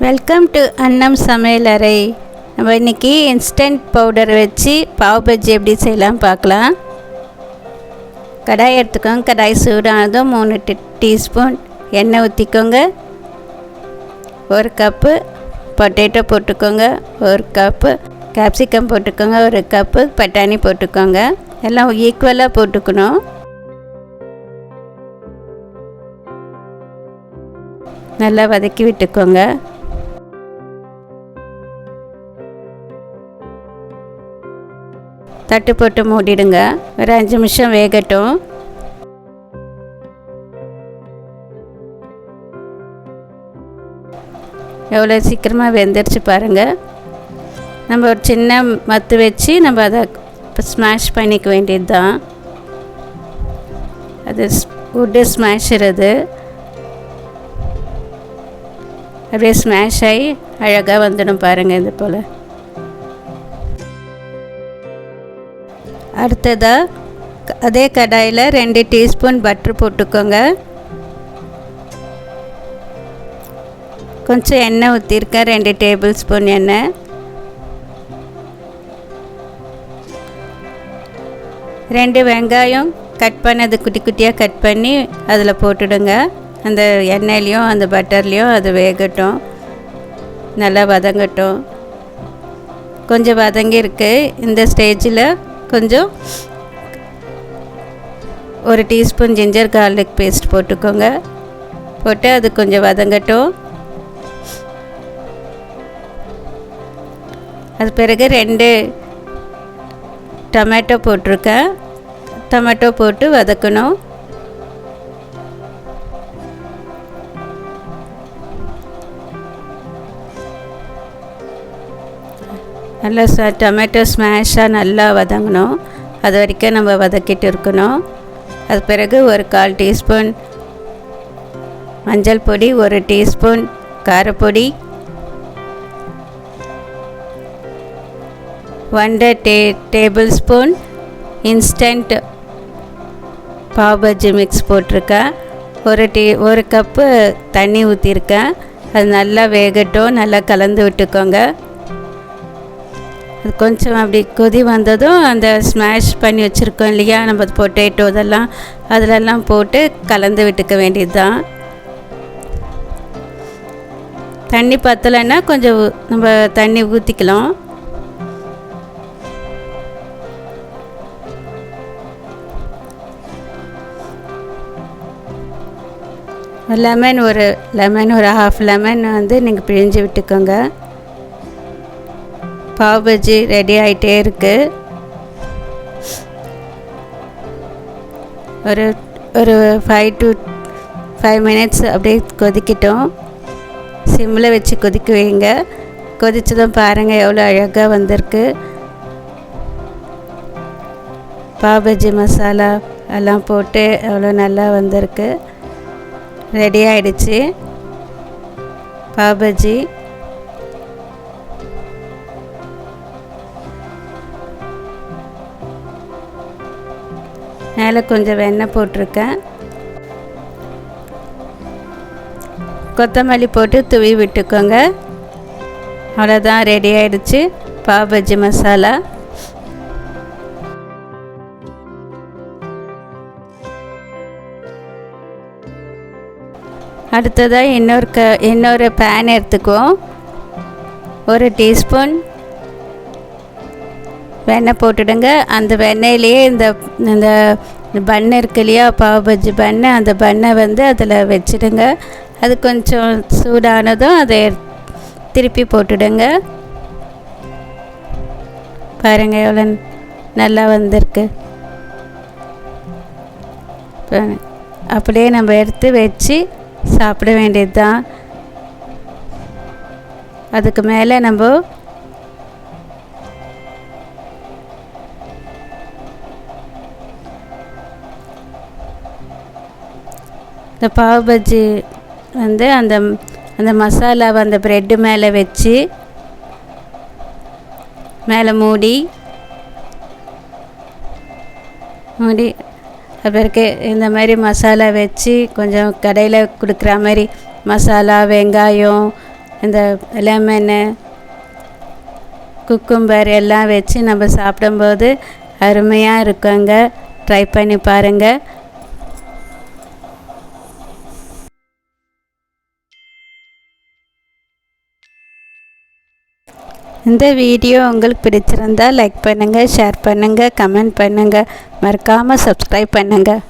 Welcome to அன்னம் சமையலறை. நம்ம இன்றைக்கி இன்ஸ்டன்ட் பவுடர் வச்சு பாவ் பஜ்ஜி எப்படி செய்யலாம் பார்க்கலாம். கடாய் எடுத்துக்கோங்க. கடாய் சூடானதும் 3 டீஸ்பூன் எண்ணெய் ஊற்றிக்கோங்க. 1 கப்பு பொட்டேட்டோ போட்டுக்கோங்க. 1 கப்பு கேப்சிகம் போட்டுக்கோங்க. 1 கப்பு பட்டாணி போட்டுக்கோங்க. எல்லாம் ஈக்குவலாக போட்டுக்கணும். நல்லா வதக்கி விட்டுக்கோங்க. தட்டு போட்டு மூடிடுங்க. ஒரு 5 நிமிஷம் வேகட்டும். எவ்வளோ சீக்கிரமாக வெந்துருச்சு பாருங்கள். நம்ம ஒரு சின்ன மத்து வச்சு நம்ம அதை ஸ்மாஷ் பண்ணிக்க வேண்டியது தான். அது வுட்டு ஸ்மாஷுறது அப்படியே ஸ்மாஷ் ஆகி அழகாக வந்துடும் பாருங்கள். இது போல் அடுத்ததாக அதே கடாயில் 2 டீஸ்பூன் பட்ரு போட்டுக்கோங்க. கொஞ்சம் எண்ணெய் ஊற்றிருக்கேன். 2 டேபிள் ஸ்பூன் எண்ணெய். 2 வெங்காயம் கட் பண்ணது குட்டி குட்டியாக கட் பண்ணி அதில் போட்டுடுங்க. அந்த எண்ணெய்லேயும் அந்த பட்டர்லேயும் அது வேகட்டும், நல்லா வதங்கட்டும். கொஞ்சம் வதங்கியிருக்கு. இந்த ஸ்டேஜில் கொஞ்சம் 1 டீஸ்பூன் ஜிஞ்சர் கார்லிக் பேஸ்ட் போட்டுக்கோங்க. போட்டு அது கொஞ்சம் வதங்கட்டும். அது பிறகு 2 டொமேட்டோ போட்டிருக்கேன். டொமேட்டோ போட்டு வதக்கணும். நல்லா டொமேட்டோ ஸ்மாஷாக நல்லா வதங்கணும். அது வரைக்கும் நம்ம வதக்கிட்டு இருக்கணும். அது பிறகு ஒரு 1/4 டீஸ்பூன் மஞ்சள் பொடி, 1 டீஸ்பூன் காரப்பொடி, 1 tablespoon instant pav bhaji mix போட்டிருக்கேன். 1 கப்பு தண்ணி ஊற்றிருக்கேன். அது நல்லா வேகட்டும். நல்லா கலந்து விட்டுக்கோங்க. அது கொஞ்சம் அப்படி கொதி வந்ததும் அந்த ஸ்மாஷ் பண்ணி வச்சுருக்கோம் இல்லையா நம்ம பொட்டேட்டோ அதிலெல்லாம் போட்டு கலந்து விட்டுக்க வேண்டியது தான். தண்ணி பத்தலைன்னா கொஞ்சம் நம்ம தண்ணி ஊற்றிக்கலாம். லெமன் ஒரு 1/2 லெமன் வந்து நீங்கள் பிழிஞ்சு விட்டுக்கோங்க. பாவ் பஜ்ஜி ரெடி ஆகிட்டே இருக்குது. ஒரு 5 to 5 மினிட்ஸ் அப்படியே கொதிக்கட்டும். சிம்மில் வச்சு கொதிக்க வைங்க. கொதிச்சதும் பாருங்கள் எவ்வளோ அழகாக வந்திருக்கு. பாவ் பஜ்ஜி மசாலா எல்லாம் போட்டு எவ்வளோ நல்லா வந்திருக்கு. ரெடி ஆகிடுச்சு பாவ் பஜ்ஜி. மேலே கொஞ்சம் வெண்ணெய் போட்டிருக்கேன். கொத்தமல்லி போட்டு தூவி விட்டுக்கோங்க. அவ்வளோதான், ரெடி ஆகிடுச்சு பாவ் பஜ்ஜி மசாலா. அடுத்ததாக இன்னொரு பேன் எடுத்துக்குவோம். 1 டீஸ்பூன் வெண்ணெய் போட்டுடுங்க. அந்த வெண்ணெயிலேயே இந்த பன்னு இருக்கு இல்லையா, பாவ் பஜ்ஜி பன்னு, அந்த பன்னை வந்து அதில் வச்சுடுங்க. அது கொஞ்சம் சூடானதும் அதை திருப்பி போட்டுடுங்க. பாருங்கள் எவ்வளோ நல்லா வந்திருக்கு. அப்படியே நம்ம எடுத்து வச்சு சாப்பிட வேண்டியது தான். அதுக்கு மேலே நம்ம இந்த பாவ் பஜ்ஜி வந்து அந்த மசாலாவை அந்த ப்ரெட்டு மேலே வச்சு மேலே மூடி பிறகு இந்த மாதிரி மசாலா வச்சு கொஞ்சம் கடையில் கொடுக்குற மாதிரி மசாலா வெங்காயம் இந்த லெமனு குக்கும்பர் எல்லாம் வச்சு நம்ம சாப்பிடும்போது அருமையாக இருக்குங்க. ட்ரை பண்ணி பாருங்கள். இந்த வீடியோ உங்களுக்கு பிடிச்சிருந்தால் லைக் பண்ணுங்கள், ஷேர் பண்ணுங்கள், கமெண்ட் பண்ணுங்கள், மறக்காமல் சப்ஸ்கிரைப் பண்ணுங்கள்.